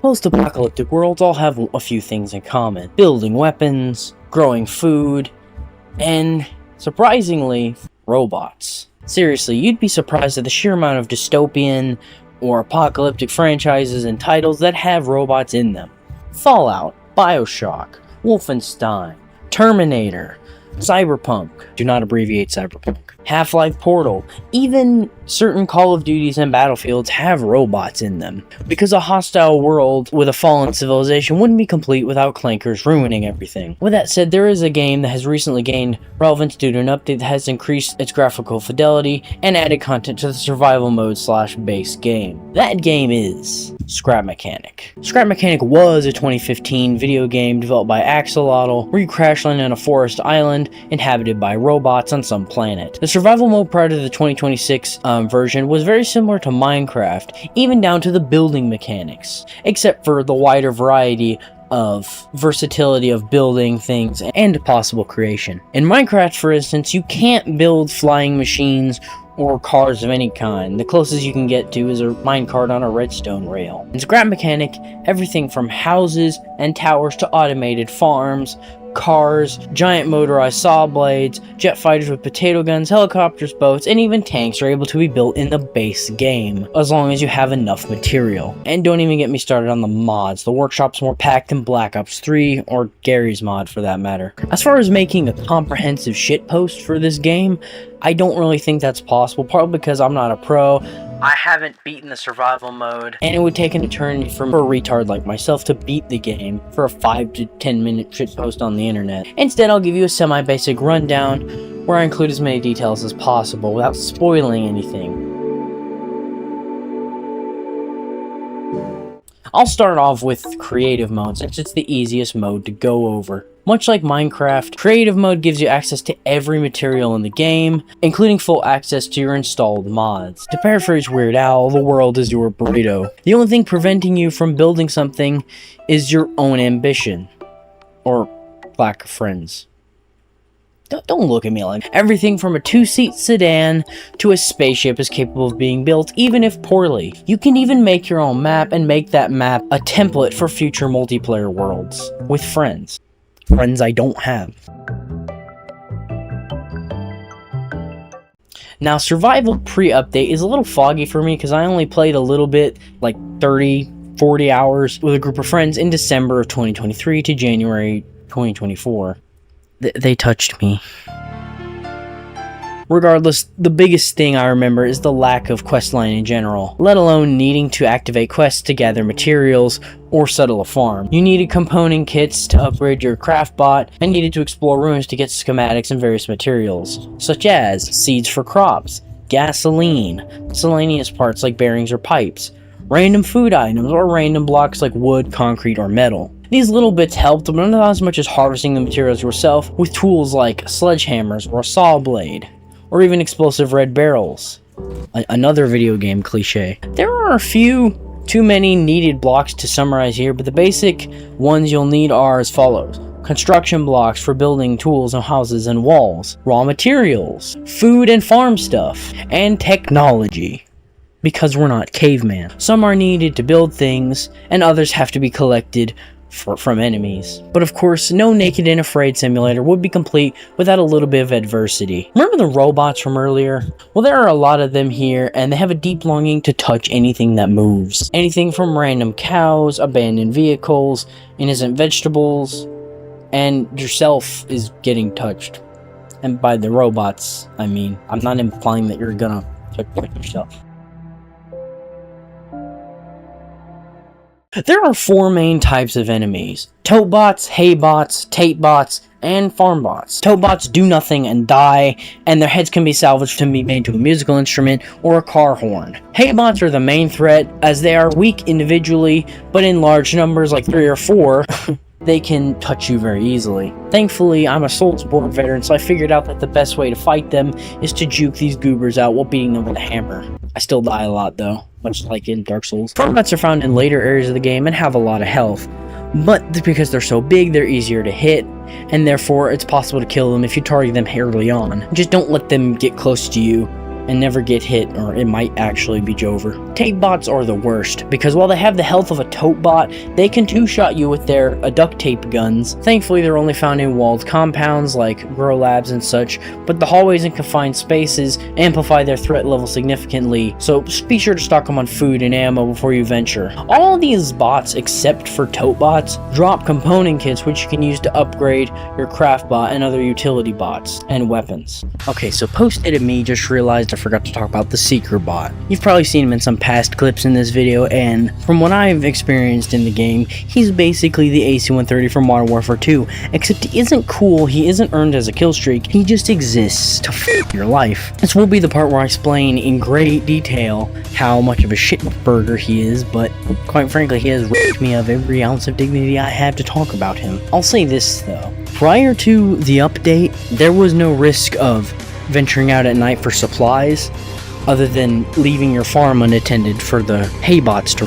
Post-apocalyptic worlds all have a few things in common. Building weapons, growing food, and, surprisingly, robots. Seriously, you'd be surprised at the sheer amount of dystopian or apocalyptic franchises and titles that have robots in them. Fallout, BioShock, Wolfenstein, Terminator, Cyberpunk, do not abbreviate Cyberpunk, Half-Life Portal, even certain Call of Duties and Battlefields have robots in them, because a hostile world with a fallen civilization wouldn't be complete without clankers ruining everything. With that said, there is a game that has recently gained relevance due to an update that has increased its graphical fidelity and added content to the survival mode / base game. That game is Scrap Mechanic. Scrap Mechanic was a 2015 video game developed by Axolotl, where you crash land on a forest island inhabited by robots on some planet. The survival mode prior to the 2026 version was very similar to Minecraft, even down to the building mechanics, except for the wider variety of versatility of building things and possible creation. In Minecraft, for instance, you can't build flying machines or cars of any kind. The closest you can get to is a minecart on a redstone rail. In Scrap Mechanic, everything from houses and towers to automated farms, cars, giant motorized saw blades, jet fighters with potato guns, helicopters, boats, and even tanks are able to be built in the base game, as long as you have enough material. And don't even get me started on the mods. The workshop's more packed than Black Ops 3, or Gary's mod for that matter. As far as making a comprehensive shitpost for this game, I don't really think that's possible, partly because I'm not a pro. I haven't beaten the survival mode, and it would take an eternity for a retard like myself to beat the game for a 5 to 10 minute shitpost on the internet. Instead, I'll give you a semi-basic rundown where I include as many details as possible without spoiling anything. I'll start off with creative mode, since it's the easiest mode to go over. Much like Minecraft, creative mode gives you access to every material in the game, including full access to your installed mods. To paraphrase Weird Al, the world is your burrito. The only thing preventing you from building something is your own ambition. Or lack of friends. Don't look at me like that. Everything from a 2-seat sedan to a spaceship is capable of being built, even if poorly. You can even make your own map and make that map a template for future multiplayer worlds with friends. Friends I don't have. Now, survival pre-update is a little foggy for me because I only played a little bit, like 30-40 hours with a group of friends in December of 2023 to January 2024. They touched me. Regardless, the biggest thing I remember is the lack of questline in general, let alone needing to activate quests to gather materials or settle a farm. You needed component kits to upgrade your craft bot, and needed to explore ruins to get schematics and various materials, such as seeds for crops, gasoline, miscellaneous parts like bearings or pipes, random food items, or random blocks like wood, concrete, or metal. These little bits helped, but not as much as harvesting the materials yourself with tools like sledgehammers or a saw blade, or even explosive red barrels. Another video game cliche. There are a few too many needed blocks to summarize here, but the basic ones you'll need are as follows. Construction blocks for building tools and houses and walls, raw materials, food and farm stuff, and technology. Because we're not caveman. Some are needed to build things, and others have to be collected from enemies. But of course, no Naked and Afraid simulator would be complete without a little bit of adversity. Remember the robots from earlier? Well, there are a lot of them here, and they have a deep longing to touch anything that moves. Anything from random cows, abandoned vehicles, innocent vegetables, and yourself is getting touched. And by the robots, I mean, I'm not implying that you're gonna touch yourself. There are 4 main types of enemies: tote bots, hay bots, tape bots, and farm bots. Tote bots do nothing and die, and their heads can be salvaged to be made into a musical instrument or a car horn. Hay bots are the main threat, as they are weak individually, but in large numbers like 3 or 4, they can touch you very easily. Thankfully, I'm a Soulsborne veteran, so I figured out that the best way to fight them is to juke these goobers out while beating them with a hammer. I still die a lot though, much like in Dark Souls. Farm bots are found in later areas of the game and have a lot of health, but because they're so big, they're easier to hit, and therefore it's possible to kill them if you target them early on. Just don't let them get close to you and never get hit, or it might actually be Jover. Tape bots are the worst, because while they have the health of a tote bot, they can two-shot you with their duct tape guns. Thankfully, they're only found in walled compounds like grow labs and such, but the hallways and confined spaces amplify their threat level significantly, so be sure to stock them on food and ammo before you venture. All these bots, except for tote bots, drop component kits which you can use to upgrade your craft bot and other utility bots and weapons. Okay, so post-edit me just realized I forgot to talk about the Seeker bot. You've probably seen him in some past clips in this video, and from what I've experienced in the game, he's basically the AC-130 from Modern Warfare 2, except he isn't cool, he isn't earned as a kill streak, he just exists to f*** your life. This will be the part where I explain in great detail how much of a shitburger he is, but quite frankly, he has robbed me of every ounce of dignity I have to talk about him. I'll say this though, prior to the update, there was no risk of venturing out at night for supplies, other than leaving your farm unattended for the hay bots to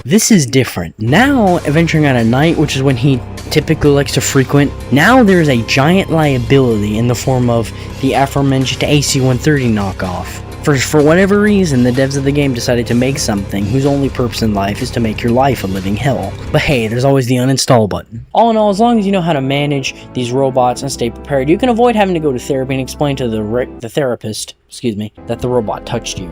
This is different. Now, venturing out at night, which is when he typically likes to frequent, now there's a giant liability in the form of the aforementioned AC-130 knockoff. For whatever reason, the devs of the game decided to make something whose only purpose in life is to make your life a living hell. But hey, there's always the uninstall button. All in all, as long as you know how to manage these robots and stay prepared, you can avoid having to go to therapy and explain to the therapist, that the robot touched you.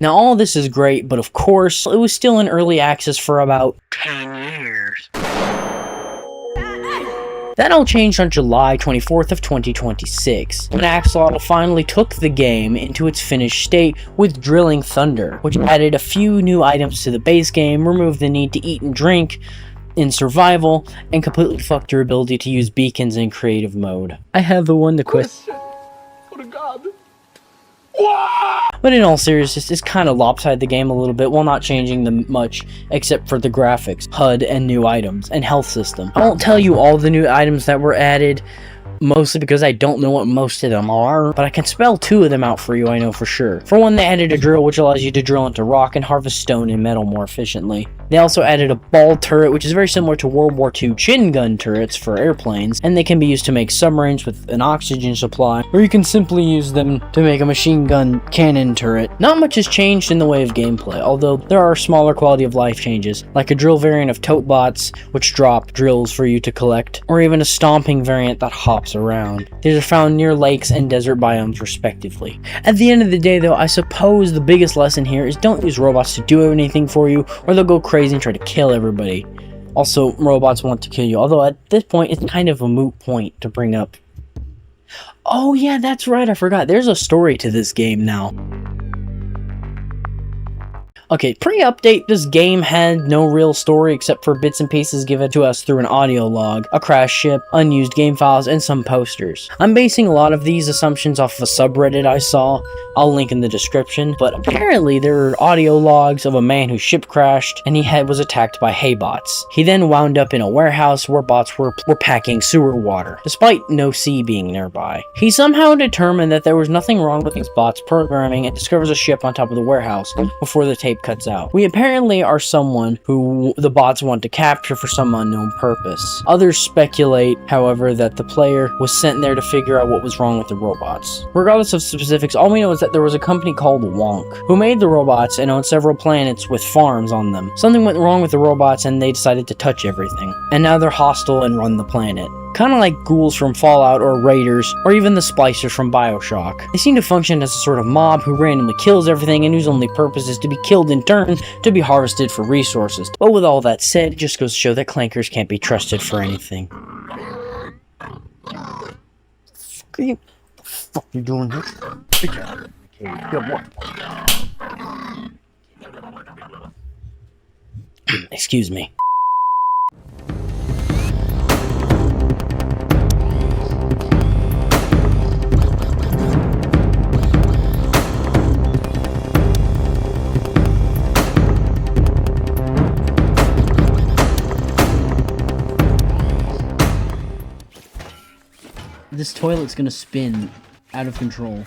Now all this is great, but of course, it was still in early access for about 10 years. That all changed on July 24th of 2026, when Axolotl finally took the game into its finished state with Drilling Thunder, which added a few new items to the base game, removed the need to eat and drink in survival, and completely fucked your ability to use beacons in creative mode. I have the one to quit. What a god. But in all seriousness, it's kind of lopsided the game a little bit while not changing them much, except for the graphics, HUD, and new items, and health system. I won't tell you all the new items that were added, mostly because I don't know what most of them are, but I can spell 2 of them out for you, I know for sure. For one, they added a drill which allows you to drill into rock and harvest stone and metal more efficiently. They also added a ball turret, which is very similar to World War II chin gun turrets for airplanes, and they can be used to make submarines with an oxygen supply, or you can simply use them to make a machine gun cannon turret. Not much has changed in the way of gameplay, although there are smaller quality of life changes, like a drill variant of tote bots, which drop drills for you to collect, or even a stomping variant that hops around. These are found near lakes and desert biomes respectively. At the end of the day though, I suppose the biggest lesson here is don't use robots to do anything for you, or they'll go crazy and try to kill everybody. Also, robots want to kill you, although at this point it's kind of a moot point to bring up. Oh yeah, that's right, I forgot. There's a story to this game now. Okay, pre-update, this game had no real story except for bits and pieces given to us through an audio log, a crash ship, unused game files, and some posters. I'm basing a lot of these assumptions off of a subreddit I saw. I'll link in the description, but apparently there are audio logs of a man whose ship crashed and he was attacked by hay bots. He then wound up in a warehouse where bots were packing sewer water, despite no sea being nearby. He somehow determined that there was nothing wrong with these bots' programming and discovers a ship on top of the warehouse before the tape cuts out. We apparently are someone who the bots want to capture for some unknown purpose. Others speculate, however, that the player was sent there to figure out what was wrong with the robots. Regardless of specifics, all we know is that there was a company called Wonk, who made the robots and owned several planets with farms on them. Something went wrong with the robots and they decided to touch everything. And now they're hostile and run the planet. Kind of like ghouls from Fallout or Raiders, or even the Splicers from Bioshock. They seem to function as a sort of mob who randomly kills everything and whose only purpose is to be killed in turn to be harvested for resources. But with all that said, it just goes to show that clankers can't be trusted for anything. What the fuck are you doing here? Excuse me. This toilet's gonna spin out of control.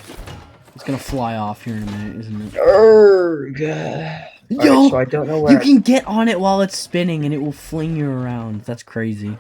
It's gonna fly off here in a minute, isn't it? Yo, so I don't know where you can get on it while it's spinning and it will fling you around. That's crazy.